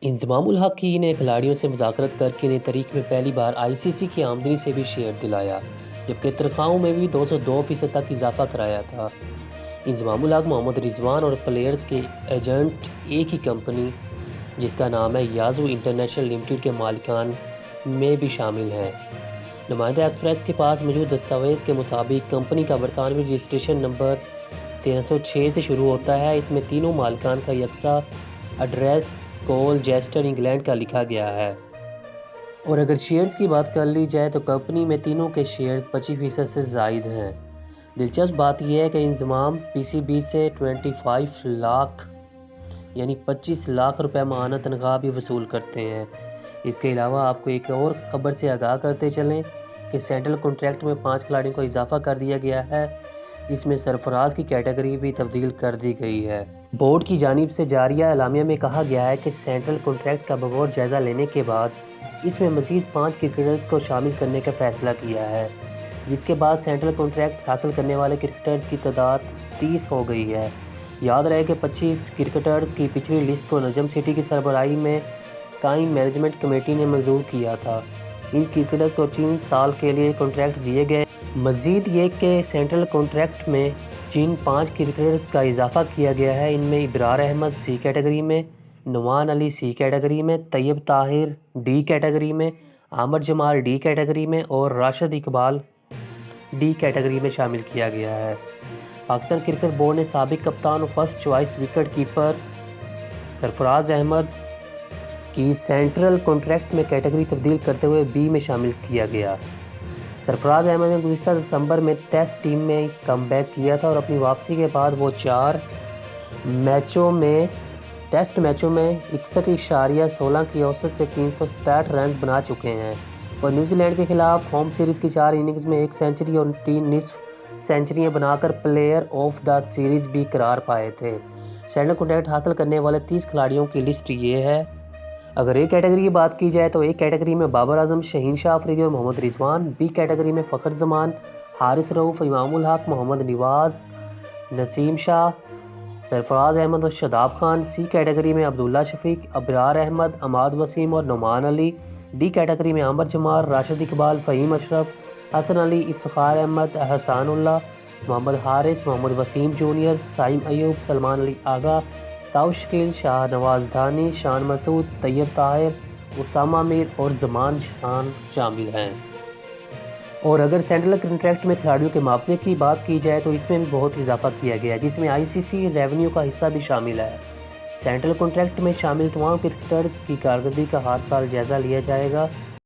انضمام الحق کی نے کھلاڑیوں سے مذاکرات کر کے انہیں تاریخ میں پہلی بار آئی سی سی کی آمدنی سے بھی شیئر دلایا، جبکہ تنخواہوں میں بھی 202% تک اضافہ کرایا تھا۔ انضمام الحق، محمد رضوان اور پلیئرز کے ایجنٹ ایک ہی کمپنی جس کا نام ہے یازو انٹرنیشنل لمیٹڈ کے مالکان میں بھی شامل ہیں۔ نمائندہ ایکسپریس کے پاس موجود دستاویز کے مطابق کمپنی کا برطانوی رجسٹریشن نمبر 1306 سے شروع ہوتا ہے۔ اس میں تینوں مالکان کا یکساں ایڈریس کولچیسٹر، انگلینڈ کا لکھا گیا ہے۔ اور اگر شیئرز کی بات کر لی جائے تو کمپنی میں تینوں کے شیئرز 25% سے زائد ہیں۔ دلچسپ بات یہ ہے کہ انضمام پی سی بی سے 25 لاکھ یعنی 25 لاکھ روپے ماہانہ تنخواہ بھی وصول کرتے ہیں۔ اس کے علاوہ آپ کو ایک اور خبر سے آگاہ کرتے چلیں کہ سینٹرل کنٹریکٹ میں 5 کھلاڑیوں کو اضافہ کر دیا گیا ہے، جس میں سرفراز کی کیٹیگری بھی تبدیل کر دی گئی ہے۔ بورڈ کی جانب سے جاری اعلامیہ میں کہا گیا ہے کہ سینٹرل کنٹریکٹ کا بغور جائزہ لینے کے بعد اس میں مزید 5 کرکٹرز کو شامل کرنے کا فیصلہ کیا ہے، جس کے بعد سینٹرل کنٹریکٹ حاصل کرنے والے کرکٹرز کی تعداد 30 ہو گئی ہے۔ یاد رہے کہ 25 کرکٹرز کی پچھلی لسٹ کو نجم سٹی کی سربراہی میں قائم مینجمنٹ کمیٹی نے منظور کیا تھا۔ ان کرکٹرز کو 3 سال کے لیے کنٹریکٹ دیے گئے۔ مزید یہ کہ سینٹرل کنٹریکٹ میں جن 5 کرکٹرز کا اضافہ کیا گیا ہے، ان میں ابرار احمد سی کیٹیگری میں، نعمان علی سی کیٹیگری میں، طیب طاہر ڈی کیٹیگری میں، عامر جمال ڈی کیٹیگری میں اور راشد اقبال ڈی کیٹیگری میں شامل کیا گیا ہے۔ پاکستان کرکٹ بورڈ نے سابق کپتان اور فرسٹ چوائس وکٹ کیپر سرفراز احمد کی سینٹرل کنٹریکٹ میں کیٹیگری تبدیل کرتے ہوئے بی میں شامل کیا گیا۔ سرفراز احمد نے گزشتہ دسمبر میں ٹیسٹ ٹیم میں کم بیک کیا تھا اور اپنی واپسی کے بعد وہ 4 ٹیسٹ میچوں میں 61.16 کی اوسط سے 367 رنز بنا چکے ہیں۔ وہ نیوزی لینڈ کے خلاف ہوم سیریز کی 4 اننگز میں 1 سنچری اور 3 نصف سنچریاں بنا کر پلیئر آف دا سیریز بھی قرار پائے تھے۔ سینٹرل کنٹریکٹ حاصل کرنے والے 30 کھلاڑیوں کی لسٹ یہ ہے۔ اگر اے کیٹیگری کی بات کی جائے تو اے کیٹیگری میں بابر اعظم، شہین شاہ آفریدی اور محمد رضوان، بی کیٹیگری میں فخر زمان، حارث رؤف، امام الحق، محمد نواز، نسیم شاہ، سرفراز احمد اور شاداب خان، سی کیٹیگری میں عبداللہ شفیق، ابرار احمد، عماد وسیم اور نعمان علی، ڈی کیٹیگری میں عامر جمال، راشد اقبال، فہیم اشرف، حسن علی، افتخار احمد، احسان اللہ، محمد حارث، محمد وسیم جونیئر، سائم ایوب، سلمان علی آغا، سعود شکیل، شاہ نواز دھانی، شان مسعود، طیب طاہر، اسامہ میر اور زمان شان شامل ہیں۔ اور اگر سینٹرل کنٹریکٹ میں کھلاڑیوں کے معاوضے کی بات کی جائے تو اس میں بھی بہت اضافہ کیا گیا ہے، جس میں آئی سی سی ریونیو کا حصہ بھی شامل ہے۔ سینٹرل کنٹریکٹ میں شامل تمام کرکٹرز کی کارکردگی کا ہر سال جائزہ لیا جائے گا۔